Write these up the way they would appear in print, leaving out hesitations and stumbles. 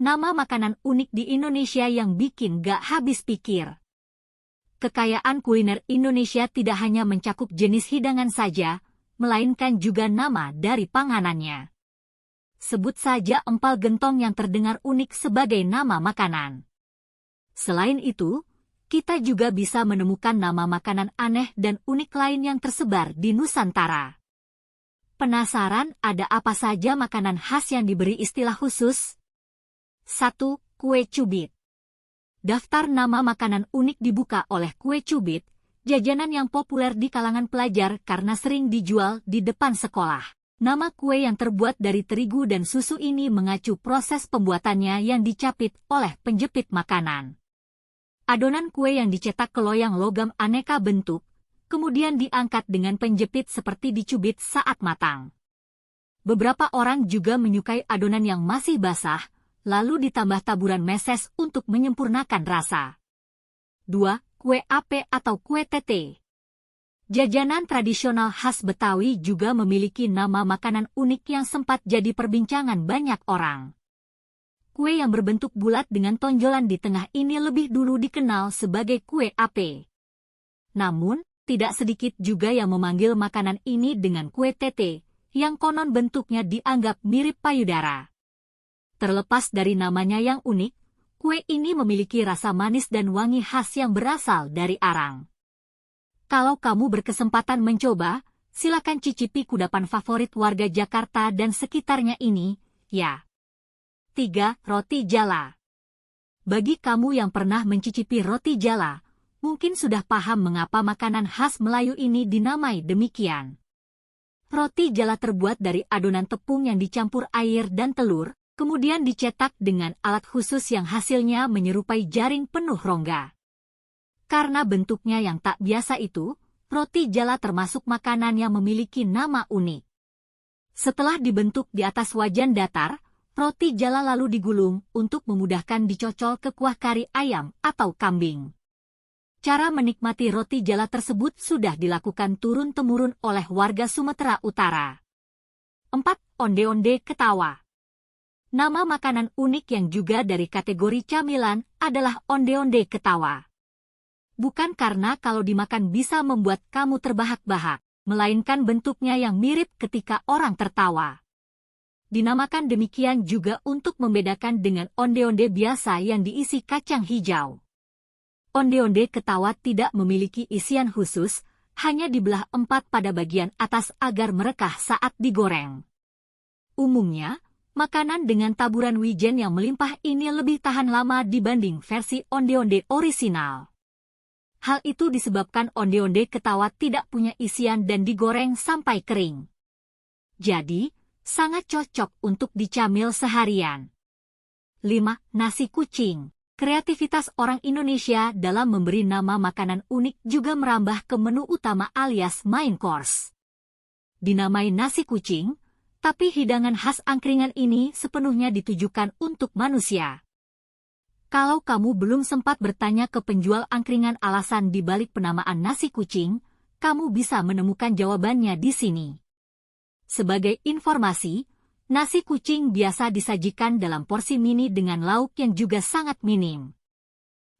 nama makanan unik di Indonesia yang bikin gak habis pikir. Kekayaan kuliner Indonesia tidak hanya mencakup jenis hidangan saja, melainkan juga nama dari panganannya. Sebut saja empal gentong yang terdengar unik sebagai nama makanan. Selain itu, kita juga bisa menemukan nama makanan aneh dan unik lain yang tersebar di Nusantara. Penasaran ada apa saja makanan khas yang diberi istilah khusus? 1. Kue cubit. Daftar nama makanan unik dibuka oleh kue cubit, jajanan yang populer di kalangan pelajar karena sering dijual di depan sekolah. Nama kue yang terbuat dari terigu dan susu ini mengacu proses pembuatannya yang dicapit oleh penjepit makanan. Adonan kue yang dicetak ke loyang logam aneka bentuk, kemudian diangkat dengan penjepit seperti dicubit saat matang. Beberapa orang juga menyukai adonan yang masih basah, lalu ditambah taburan meses untuk menyempurnakan rasa. 2. Kue ape atau kue tete. Jajanan tradisional khas Betawi juga memiliki nama makanan unik yang sempat jadi perbincangan banyak orang. Kue yang berbentuk bulat dengan tonjolan di tengah ini lebih dulu dikenal sebagai kue ape. Namun, tidak sedikit juga yang memanggil makanan ini dengan kue tete, yang konon bentuknya dianggap mirip payudara. Terlepas dari namanya yang unik, kue ini memiliki rasa manis dan wangi khas yang berasal dari arang. Kalau kamu berkesempatan mencoba, silakan cicipi kudapan favorit warga Jakarta dan sekitarnya ini, ya. 3. Roti jala. Bagi kamu yang pernah mencicipi roti jala, mungkin sudah paham mengapa makanan khas Melayu ini dinamai demikian. Roti jala terbuat dari adonan tepung yang dicampur air dan telur, kemudian dicetak dengan alat khusus yang hasilnya menyerupai jaring penuh rongga. Karena bentuknya yang tak biasa itu, roti jala termasuk makanan yang memiliki nama unik. Setelah dibentuk di atas wajan datar, roti jala lalu digulung untuk memudahkan dicocol ke kuah kari ayam atau kambing. Cara menikmati roti jala tersebut sudah dilakukan turun-temurun oleh warga Sumatera Utara. 4. Onde-onde ketawa. Nama makanan unik yang juga dari kategori camilan adalah onde-onde ketawa. Bukan karena kalau dimakan bisa membuat kamu terbahak-bahak, melainkan bentuknya yang mirip ketika orang tertawa. Dinamakan demikian juga untuk membedakan dengan onde-onde biasa yang diisi kacang hijau. Onde-onde ketawa tidak memiliki isian khusus, hanya dibelah 4 pada bagian atas agar merekah saat digoreng. Umumnya, makanan dengan taburan wijen yang melimpah ini lebih tahan lama dibanding versi onde-onde orisinal. Hal itu disebabkan onde-onde ketawa tidak punya isian dan digoreng sampai kering. Jadi, sangat cocok untuk dicamil seharian. 5. Nasi kucing. Kreativitas orang Indonesia dalam memberi nama makanan unik juga merambah ke menu utama alias main course. Dinamai nasi kucing, tapi hidangan khas angkringan ini sepenuhnya ditujukan untuk manusia. Kalau kamu belum sempat bertanya ke penjual angkringan alasan di balik penamaan nasi kucing, kamu bisa menemukan jawabannya di sini. Sebagai informasi, nasi kucing biasa disajikan dalam porsi mini dengan lauk yang juga sangat minim.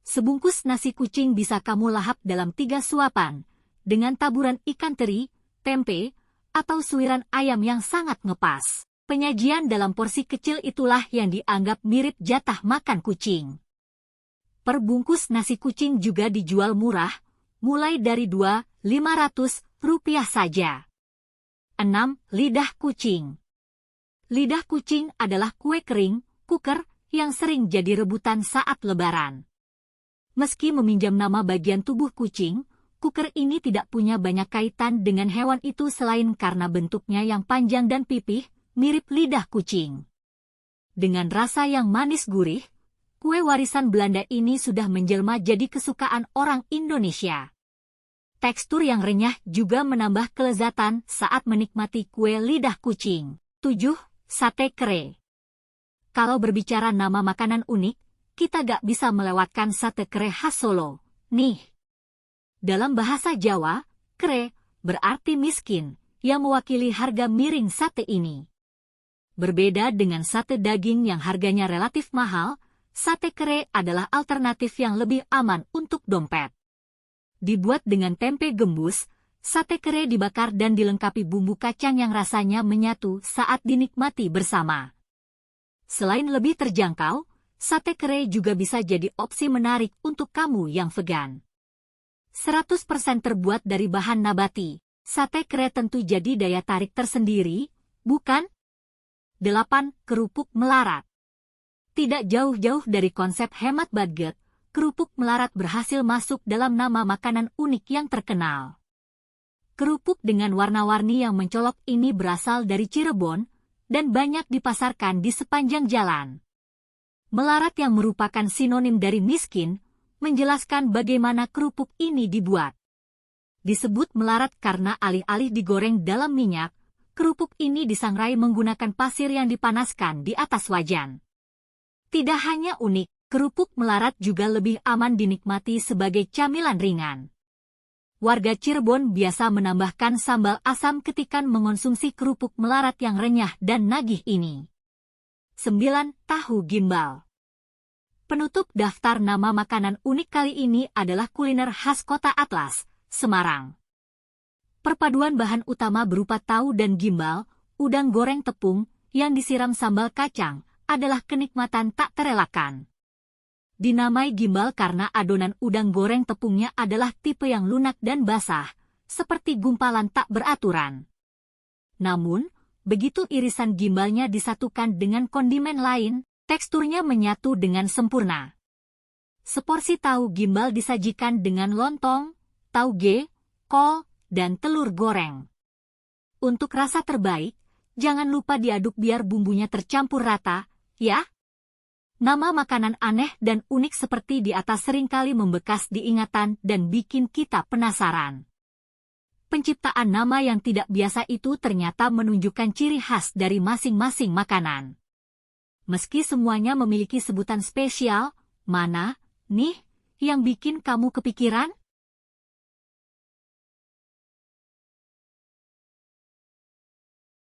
Sebungkus nasi kucing bisa kamu lahap dalam 3 suapan, dengan taburan ikan teri, tempe, atau suiran ayam yang sangat ngepas. Penyajian dalam porsi kecil itulah yang dianggap mirip jatah makan kucing. Per bungkus nasi kucing juga dijual murah, mulai dari Rp2.500 saja. 6. Lidah kucing. Lidah kucing adalah kue kering, kuker, yang sering jadi rebutan saat lebaran. Meski meminjam nama bagian tubuh kucing, kuker ini tidak punya banyak kaitan dengan hewan itu selain karena bentuknya yang panjang dan pipih, mirip lidah kucing. Dengan rasa yang manis gurih, kue warisan Belanda ini sudah menjelma jadi kesukaan orang Indonesia. Tekstur yang renyah juga menambah kelezatan saat menikmati kue lidah kucing. 7. Sate kere. Kalau berbicara nama makanan unik, kita gak bisa melewatkan sate kere khas Solo, nih. Dalam bahasa Jawa, kere berarti miskin, yang mewakili harga miring sate ini. Berbeda dengan sate daging yang harganya relatif mahal, sate kere adalah alternatif yang lebih aman untuk dompet. Dibuat dengan tempe gembus, sate kere dibakar dan dilengkapi bumbu kacang yang rasanya menyatu saat dinikmati bersama. Selain lebih terjangkau, sate kere juga bisa jadi opsi menarik untuk kamu yang vegan. 100% terbuat dari bahan nabati, sate kere tentu jadi daya tarik tersendiri, bukan? 8. Kerupuk melarat. Tidak jauh-jauh dari konsep hemat budget, kerupuk melarat berhasil masuk dalam nama makanan unik yang terkenal. Kerupuk dengan warna-warni yang mencolok ini berasal dari Cirebon, dan banyak dipasarkan di sepanjang jalan. Melarat yang merupakan sinonim dari miskin, menjelaskan bagaimana kerupuk ini dibuat. Disebut melarat karena alih-alih digoreng dalam minyak, kerupuk ini disangrai menggunakan pasir yang dipanaskan di atas wajan. Tidak hanya unik, kerupuk melarat juga lebih aman dinikmati sebagai camilan ringan. Warga Cirebon biasa menambahkan sambal asam ketika mengonsumsi kerupuk melarat yang renyah dan nagih ini. 9. Tahu gimbal. Penutup daftar nama makanan unik kali ini adalah kuliner khas Kota Atlas, Semarang. Perpaduan bahan utama berupa tahu dan gimbal, udang goreng tepung, yang disiram sambal kacang, adalah kenikmatan tak terelakkan. Dinamai gimbal karena adonan udang goreng tepungnya adalah tipe yang lunak dan basah, seperti gumpalan tak beraturan. Namun, begitu irisan gimbalnya disatukan dengan kondimen lain, teksturnya menyatu dengan sempurna. Seporsi tahu gimbal disajikan dengan lontong, tauge, kol, dan telur goreng. Untuk rasa terbaik, jangan lupa diaduk biar bumbunya tercampur rata, ya. Nama makanan aneh dan unik seperti di atas seringkali membekas di ingatan dan bikin kita penasaran. Penciptaan nama yang tidak biasa itu ternyata menunjukkan ciri khas dari masing-masing makanan. Meski semuanya memiliki sebutan spesial, mana, nih, yang bikin kamu kepikiran?